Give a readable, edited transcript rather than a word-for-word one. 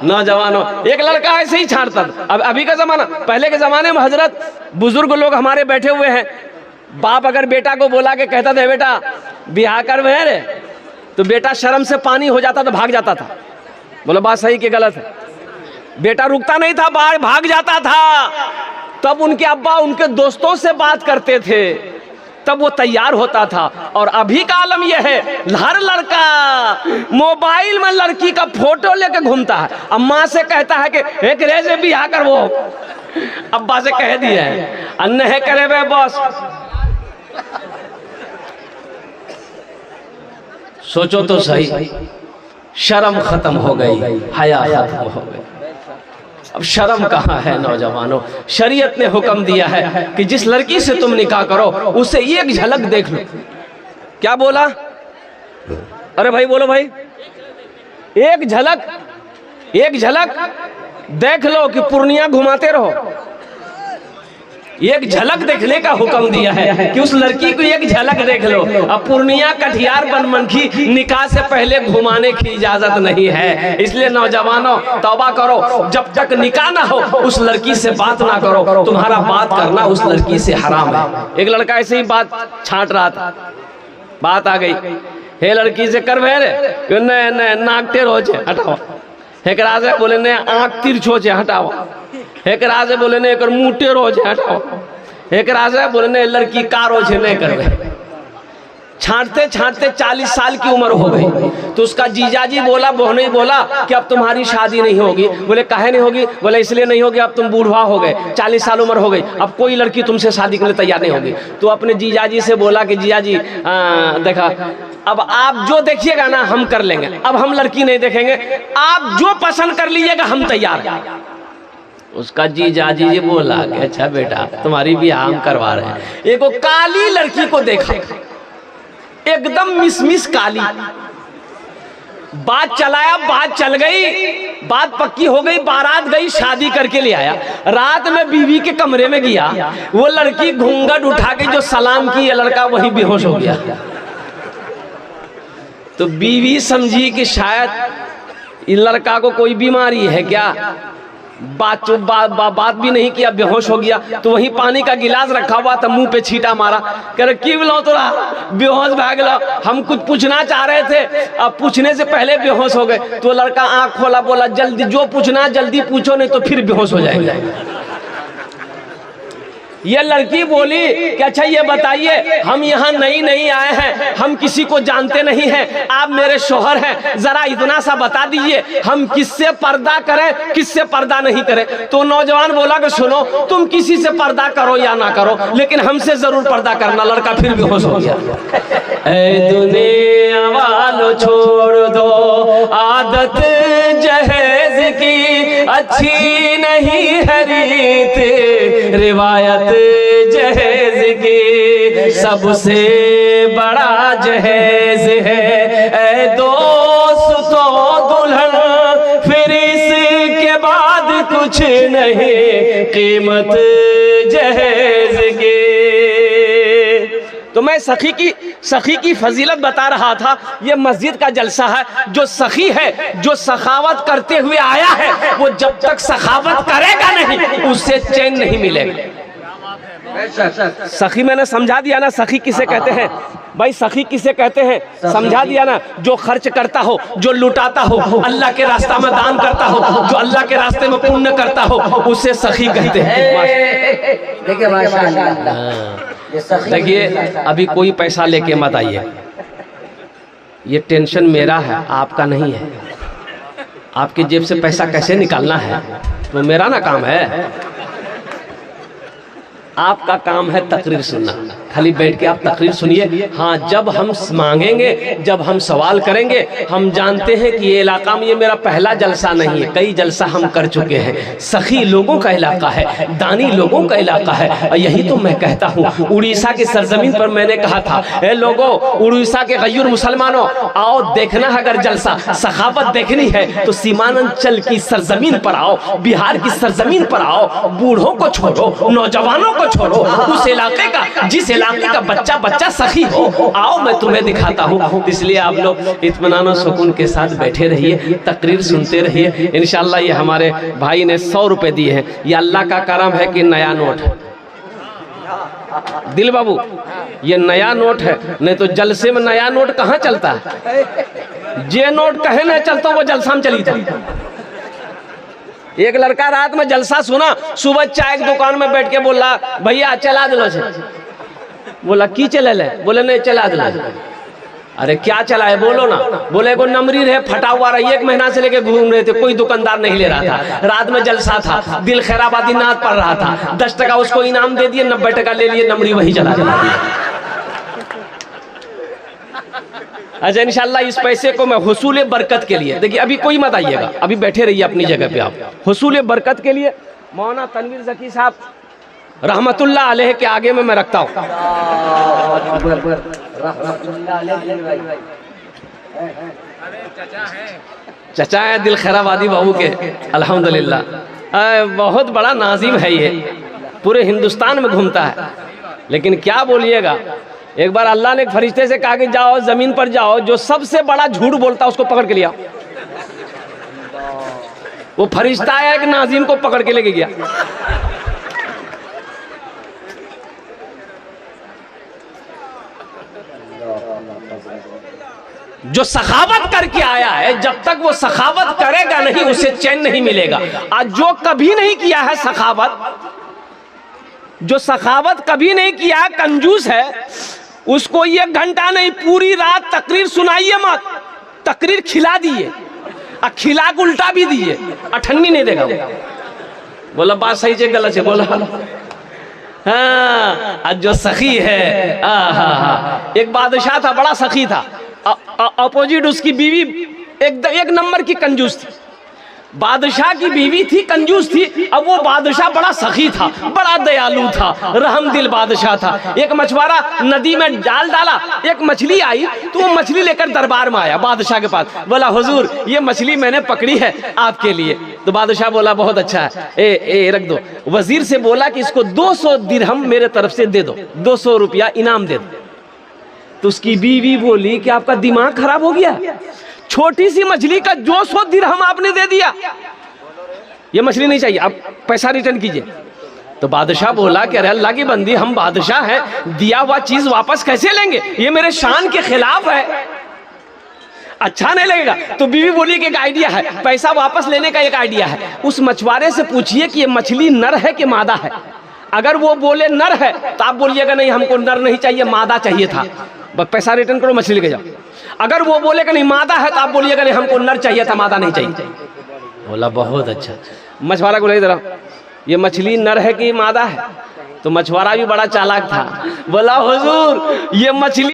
नौजवानों, एक लड़का ऐसे ही छांटता था। अब अभी का जमाना, पहले के जमाने में हजरत बुजुर्ग लोग हमारे बैठे हुए हैं, बाप अगर बेटा को बोला के कहता था बेटा ब्याह कर रे, तो बेटा शर्म से पानी हो जाता तो भाग जाता था। बोला बात सही कि गलत है? बेटा रुकता नहीं था, भाग जाता था। तब उनके अब्बा उनके दोस्तों से बात करते थे, तब वो तैयार होता था। और अभी का आलम यह है, हर लड़का मोबाइल में लड़की का फोटो लेके घूमता है। अम्मा से कहता है कि एक रेजे बियाह कर, वो अब्बा से कह दिया है अन्य है करे वे बॉस। सोचो तो सही, शर्म खत्म हो गई, हया खत्म हो गई। अब शर्म कहाँ है नौजवानों? शरीयत ने हुक्म दिया है कि जिस लड़की से तुम निकाह करो उसे एक झलक देख लो। क्या बोला? अरे भाई बोलो भाई, एक झलक देख लो कि पूर्णिया घुमाते रहो। एक झलक देखने का हुक्म दिया है कि उस लड़की को एक झलक देख लो। अब पूर्णिया, कटिहार, बनमनखी निकाह से पहले घुमाने की इजाजत नहीं है। इसलिए नौजवानों तौबा करो, जब तक निकाह ना हो उस लड़की से बात ना करो। तुम्हारा बात करना उस लड़की से हराम है। एक लड़का ऐसे ही बात छांट रहा था, बात आ गई, हे लड़की से कर भेरे नाक टेढ़ो छे हटाओ, एकरा से बोले ने आँख तिरछो छे हटाओ, एकरा से बोले ने एकर मुंह टेढ़ो छे हटाओ, एकरा से बोले ने लड़की कारो छे नहीं करवे। छांटते छांटते 40 साल की उम्र हो गई तो उसका जीजाजी बोला, बहनोई बोला कि अब तुम्हारी शादी नहीं होगी। बोले काहे नहीं होगी? बोले इसलिए नहीं होगी, अब तुम बूढ़ा हो गए, 40 साल उम्र हो गई, अब कोई लड़की तुमसे शादी के लिए तैयार नहीं होगी। तो अपने जीजाजी से बोला कि जीजाजी देखा, अब आप जो देखिएगा ना हम कर लेंगे, अब हम लड़की नहीं देखेंगे, आप जो पसंद कर लीजिएगा हम तैयार हैं। उसका जीजाजी जी बोला कि अच्छा बेटा तुम्हारी ब्याह हम करवा रहे हैं। एक काली लड़की को देखा, एकदम मिसमिस काली, बात चलाया, बात चल गई, बात पक्की हो गई, बारात गई, शादी करके ले आया। रात में बीवी के कमरे में गया, वो लड़की घूंघट उठा के जो सलाम की, ये लड़का वही बेहोश हो गया। तो बीवी समझी कि शायद इस लड़का को कोई बीमारी है क्या, बात भी नहीं किया, बेहोश हो गया। तो वहीं पानी का गिलास रखा हुआ था, मुंह पे छींटा मारा, कह रहे की बोलो तोरा बेहोश भाग लो, हम कुछ पूछना चाह रहे थे, अब पूछने से पहले बेहोश हो गए। तो लड़का आंख खोला, बोला जल्दी जो पूछना जल्दी पूछो, नहीं तो फिर बेहोश हो जाएंगे। ये लड़की बोली कि अच्छा ये बताइए, हम यहाँ नई आए हैं, हम किसी को जानते नहीं हैं, आप मेरे शोहर हैं, जरा इतना सा बता दीजिए हम किससे पर्दा करें, किससे पर्दा नहीं करें। तो नौजवान बोला कि सुनो, तुम किसी से पर्दा करो या ना करो, लेकिन हमसे जरूर पर्दा करना। लड़का फिर भी होश हो गया। ऐ दुनिया वालों छोड़ दो आदत जहेज की, अच्छी नहीं है रीत रिवायत जहेज की, सबसे बड़ा जहेज है ऐ दोस्तों दुल्हन, फिर इसके बाद कुछ नहीं कीमत जहेज की। तो मैं सखी की फजीलत बता रहा था। ये मस्जिद का जलसा है, जो सखी है, जो सखावत करते हुए आया है, वो जब तक सखावत करेगा नहीं उससे चैन नहीं मिलेगा। सखी मैंने समझा दिया ना, सखी किसे कहते हैं भाई? सखी किसे कहते हैं समझा दिया ना? जो खर्च करता हो, जो लुटाता हो, अल्लाह के रास्ते में दान करता हो, जो अल्लाह के रास्ते में पुण्य करता हो, उसे सखी कहते हैं। देखिए अभी कोई पैसा लेके मत आइए, ये टेंशन मेरा है, आपका नहीं है। आपकी जेब से पैसा कैसे निकालना है तो मेरा ना काम है, आपका काम है तकरीर सुनना। खाली बैठ के आप तकरीर सुनिए। हाँ, जब हम मांगेंगे, जब हम सवाल करेंगे, हम जानते हैं कि ये इलाका में ये मेरा पहला जलसा नहीं है, कई जलसा हम कर चुके हैं। सखी लोगों का इलाका है, दानी लोगों का इलाका है। और यही तो मैं कहता हूँ, उड़ीसा की सरजमीन पर मैंने कहा था, ए लोगों, उड़ीसा के गैर मुसलमानों, आओ देखना है अगर जलसा, सखावत देखनी है तो सीमांचल की सरजमीन पर आओ, बिहार की सरजमीन पर आओ। बूढ़ों को छोड़ो, नौजवानों को छोड़ो, उस इलाके का, जिस इलाके का बच्चा बच्चा सखी हो, आओ मैं तुम्हें दिखाता हूँ। इसलिए आप लोग इत्मीनान और सुकून के साथ बैठे रहिए, तकरीर सुनते रहिए। इंशाअल्लाह ये हमारे भाई ने 100 रुपए दिए हैं, ये अल्लाह का करम है कि नया नोट है। दिल बाबू ये नया नोट है, नहीं तो जलसे में नया नोट कहाँ चलता है। जे नोट कहे नहीं चलता वो जलसा में चली था। एक लड़का रात में जलसा सुना, सुबह चाय की दुकान में बैठ के बोला भैया चला दिलो से। बोला की चले ले? बोले नहीं चला दिलो। अरे क्या चला है बोलो ना। बोले को नमरी रहे फटा हुआ रही, 1 महीना से लेके घूम रहे थे, कोई दुकानदार नहीं ले रहा था। रात में जलसा था, दिल खैराबादी नात पड़ रहा था, 10 टका उसको इनाम दे दिए, 90 टका ले लिए, नमरी वही चला दिया। अच्छा इंशाल्लाह इस पैसे को मैं हुसूल बरकत के लिए, देखिए अभी कोई मत आइएगा, अभी बैठे रहिए अपनी जगह पे। आप हुसूल बरकत के लिए मौलाना तनवीर ज़की साहब रहमतुल्लाह अलैह के आगे में मैं रखता हूँ। चचा है दिल खैराबादी बाबू के, अल्हम्दुलिल्लाह बहुत बड़ा नाजिम है, ये पूरे हिंदुस्तान में घूमता है। लेकिन क्या बोलिएगा, एक बार अल्लाह ने एक फरिश्ते से कहा कि जाओ जमीन पर जाओ, जो सबसे बड़ा झूठ बोलता उसको पकड़ के लिया। वो फरिश्ता आया एक नाजिम को पकड़ के लेके गया। जो सखावत करके आया है, जब तक वो सखावत करेगा नहीं उसे चैन नहीं मिलेगा। आज जो कभी नहीं किया है सखावत, जो सखावत कभी नहीं किया, कंजूस है, उसको 1 घंटा नहीं पूरी रात तकरीर सुनाइए मत, तकरीर खिला दिए, खिला के उल्टा भी दिए, अठन्नी नहीं देगा। बोला बात सही से गलत से बोला। हाँ आज जो सखी है, एक बादशाह था, बड़ा सखी था, अपोजिट उसकी बीवी एक नंबर की कंजूस थी। बादशाह की बीवी थी, कंजूस थी, अब वो बादशाह बड़ा सखी था, बड़ा दयालु था, रहम दिल बादशाह था। एक मछुआरा नदी में जाल डाला, एक मछली आई, तो वो मछली लेकर दरबार में आया बादशाह के पास। बोला हुजूर ये मछली मैंने पकड़ी है आपके लिए। तो बादशाह बोला बहुत अच्छा है, ए रख दो। वजीर से बोला कि इसको 200 दिरहम मेरे तरफ से दे दो, 200 रुपया इनाम दे दो। तो उसकी बीवी बोली कि आपका दिमाग खराब हो गया, छोटी सी मछली का 200 दिरहम आपने दे दिया, ये मछली नहीं चाहिए, आप पैसा रिटर्न कीजिए। तो बादशाह बोला कि अरे अल्लाह की बंदी, हम बादशाह हैं, दिया हुआ चीज वापस कैसे लेंगे, ये मेरे शान के खिलाफ है, अच्छा नहीं लगेगा। तो बीवी बोली कि एक आइडिया है, पैसा वापस लेने का एक आइडिया है। उस मछुआरे से पूछिए कि ये मछली नर है कि मादा है। अगर वो बोले नर है तो आप बोलिएगा नहीं हमको नर नहीं चाहिए, मादा चाहिए था, बस पैसा रिटर्न करो, मछली लेके जाओ। अगर वो बोलेगा नहीं मादा है तो आप बोलिएगा नहीं हमको नर चाहिए था, मादा नहीं चाहिए। बोला बहुत अच्छा। मछुआरा को ले जरा, ये मछली नर है कि मादा है? तो मछुआरा भी बड़ा चालाक था, बोला हुजूर ये मछली